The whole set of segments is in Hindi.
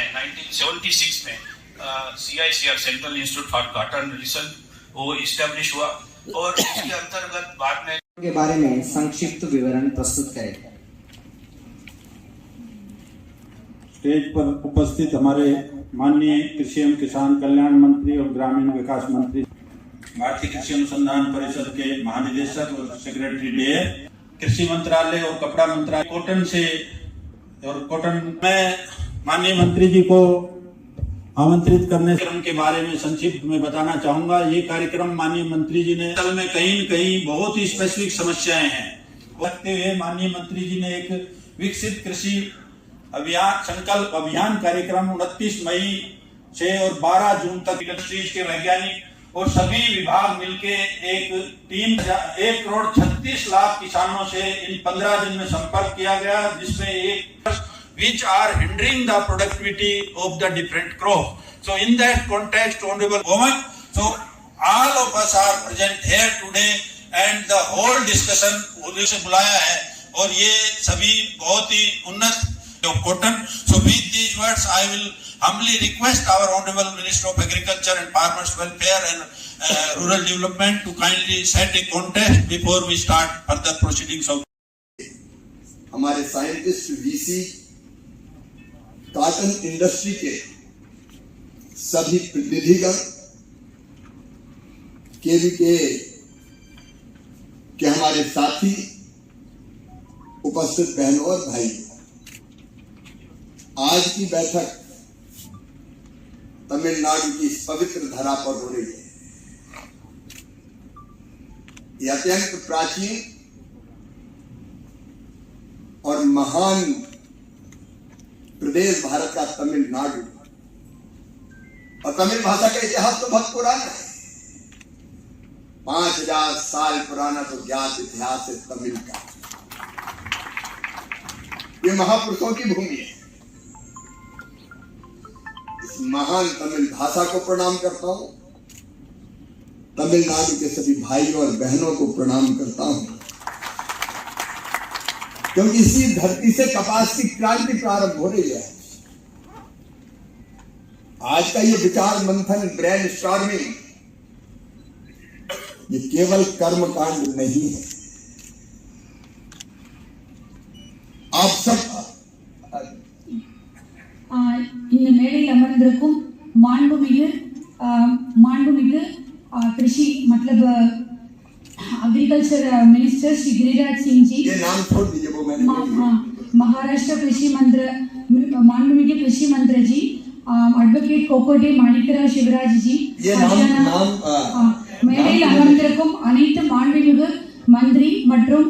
1976 में CICR central institute for cotton research वो इस्टेब्लिश हुआ और इसके अंतर्गत बाद में के बारे में संक्षिप्त विवरण प्रस्तुत करें। स्टेज पर उपस्थित हमारे माननीय कृषि एवं किसान कल्याण मंत्री और ग्रामीण विकास मंत्री, भारतीय कृषि अनुसंधान परिषद के महानिदेशक और सेक्रेटरी डे, कृषि मंत्रालय और कपड़ा मंत्रालय, कॉटन में माननीय मंत्री जी को आमंत्रित करने के बारे में संक्षिप्त में बताना चाहूंगा। ये कार्यक्रम माननीय मंत्री जी ने असल में कहीं न कहीं बहुत ही स्पेसिफिक समस्याएं हैं रखते हुए माननीय मंत्री जी ने एक विकसित कृषि अभियान संकल्प अभियान कार्यक्रम 29 मई से और 12 जून तक इंडस्ट्रीज के वैज्ञानिक और सभी विभाग मिलके एक टीम 1,36,00,000 किसानों से इन 15 दिन में संपर्क किया गया, जिसमें which are hindering the productivity of the different crop. So in that context, Honorable Woman, so all of us are present here today and the whole discussion उन्हें से बुलाया है और ये सभी बहुत ही उन्नत cotton. So with these words, I will humbly request our Honorable Minister of Agriculture and Farmers Welfare and Rural Development to kindly set a context before we start further proceedings of. हमारे साइंटिस्ट VC कॉटन इंडस्ट्री के सभी प्रतिनिधिगण KVK के हमारे साथी, उपस्थित बहनों और भाई, आज की बैठक तमिलनाडु की पवित्र धरा पर हो रही है। यह अत्यंत प्राचीन और महान प्रदेश भारत का तमिलनाडु, और तमिल भाषा का इतिहास तो बहुत पुराना है। 5000 साल पुराना तो ज्ञात इतिहास है तमिल का। ये महापुरुषों की भूमि है। इस महान तमिल भाषा को प्रणाम करता हूं। तमिलनाडु के सभी भाइयों और बहनों को प्रणाम करता हूं, क्योंकि इसी धरती से कपास की क्रांति प्रारंभ हो रही है। आज का ये विचार मंथन, ब्रेन स्टॉर्मिंग, ये केवल कर्मकांड नहीं है। आप सब இந்த மேடையில் அமர்ந்திருக்கும் மாண்புமிகு कृषि मतलब एग्रीकल्चर मिनिस्टर श्री गिरिराज सिंह जी, ये नाम छोड़ दीजिए, वो मैंने महाराष्ट्र कृषि मंत्री माननीय कृषि मंत्री जी, एडवोकेट कोकोटे माणिकराव शिवराज जी, ये नाम மேடையில் அமர்ந்திருக்கும் அனைத்து மாண்புமிகு மந்திரி மற்றும்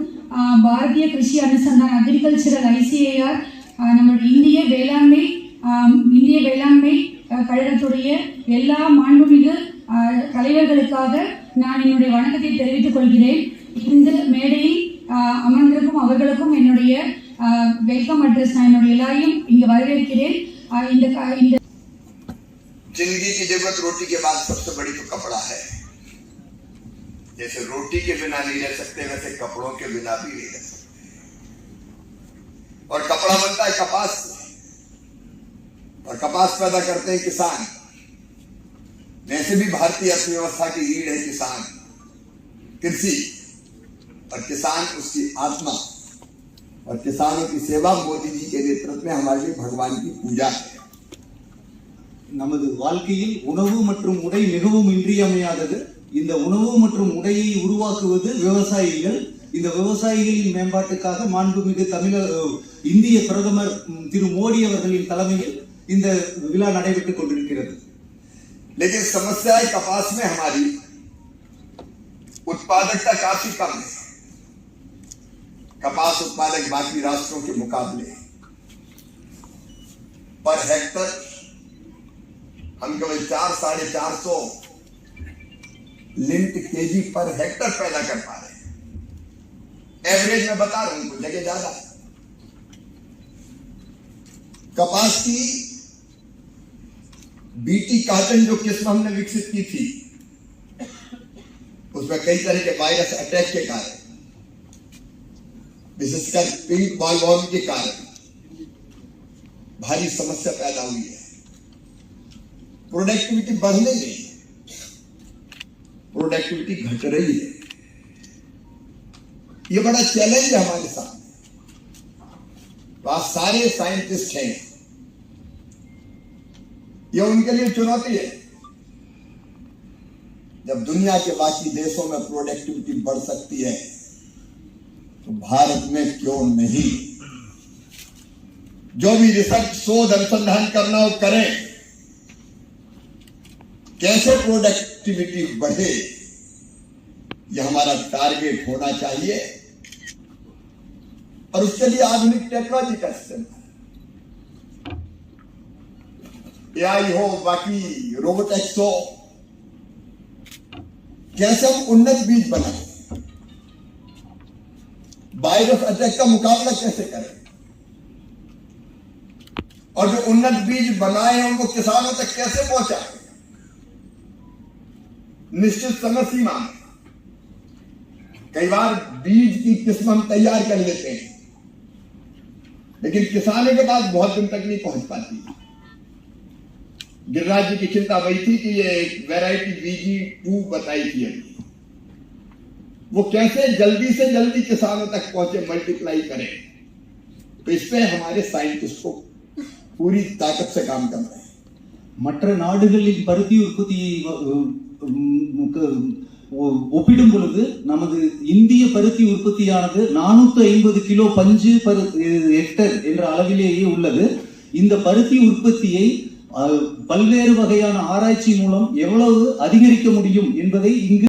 பாரதிய கிருஷி அனுசந்தான் அக்ரிகல்ச்சரல் ICAR நம்முடைய இந்திய வேளாண்மை கழகத்துடைய எல்லா மாண்புமிகு தலைவர்களுக்காக நான் என்னுடைய வணக்கத்தை தெரிவித்துக் கொள்கிறேன். இந்த மேடையில் அமர்ந்திருக்கும் அவர்களுக்கும் என்னுடைய வெல்கம் அட்ரஸ், நான் என்னுடைய எல்லாரையும் இங்க வரவேற்கிறேன். இந்த जिंदगी की जरूरत रोटी के बाद सबसे बड़ी तो कपड़ा है। जैसे रोटी के बिना नहीं रह सकते, वैसे कपड़ों के बिना भी नहीं रह सकते। और कपड़ा बनता है कपास से, और कपास पैदा करते हैं किसान। वैसे भी भारतीय अर्थव्यवस्था की रीढ़ है किसान, कृषि, और किसान उसकी आत्मा, और किसानों की सेवा मोदी जी के नेतृत्व में हमारे लिए भगवान की पूजा है। நமது வாழ்க்கையில் உணவு மற்றும் உடை மிகவும் இன்றியமையாதது. இந்த உணவு மற்றும் உடையை உருவாக்குவது விவசாயிகள். இந்த விவசாயிகளின் மேம்பாட்டுக்காக மாண்புமிகு இந்திய பிரதமர் திரு மோடி அவர்களின் தலைமையில் இந்த விழா நடைபெற்றுக் கொண்டிருக்கிறது. लेकिन समस्या है कपास में हमारी उत्पादकता काफी कम है। कपास उत्पादक बाकी राष्ट्रों के मुकाबले पर हेक्टर हम केवल 400-450 लिंट केजी पर हेक्टर पैदा कर पा रहे हैं। एवरेज में बता रहा हूं, कुछ जगह ज्यादा। कपास की BT कॉटन जो किस्म हमने विकसित की थी, उसमें कई तरह के वायरस अटैक के कारण, विशेषकर पिंक बॉलवर्म के कारण भारी समस्या पैदा हुई है। प्रोडक्टिविटी बढ़ नहीं रही है, प्रोडक्टिविटी घट रही है। ये बड़ा चैलेंज है हमारे सामने। तो आज सारे साइंटिस्ट हैं, ये उनके लिए चुनौती है। जब दुनिया के बाकी देशों में प्रोडक्टिविटी बढ़ सकती है तो भारत में क्यों नहीं? जो भी रिसर्च शोध अनुसंधान करना हो करें, कैसे प्रोडक्टिविटी बढ़े, यह हमारा टारगेट होना चाहिए। और उसके लिए आधुनिक टेक्नोलॉजी का इस्तेमाल, एआई हो, बाकी रोबोटिक्स हो, कैसे हम उन्नत बीज बनाए, वायरस अटैक का मुकाबला कैसे करें, और जो उन्नत बीज बनाए हैं उनको किसानों तक कैसे पहुंचाएं निश्चित समय सीमा में। कई बार बीज की किस्म हम तैयार कर लेते हैं, लेकिन किसानों के पास बहुत दिन तक नहीं पहुंच पाती। गिरिराज जी की चिंता वही थी कि ये एक वैरायटी BG2 बताई थी अभी, वो कैसे जल्दी से जल्दी किसानों तक पहुंचे, मल्टीप्लाई करें। तो इस पे हमारे साइंटिस्ट को पूरी ताकत से काम करना है। மற்ற நாடுகளின் பருத்தி உற்பத்தியை ஒப்பிடும் பொழுது நமது இந்திய பருத்தி உற்பத்தியானது 450 கிலோ பஞ்சு பர் ஹெக்டர் என்ற அளவிலேயே உள்ளது. இந்த பருத்தி உற்பத்தியை பல்வேறு வகையான ஆராய்ச்சி மூலம் எவ்வளவு அதிகரிக்க முடியும் என்பதை இங்கு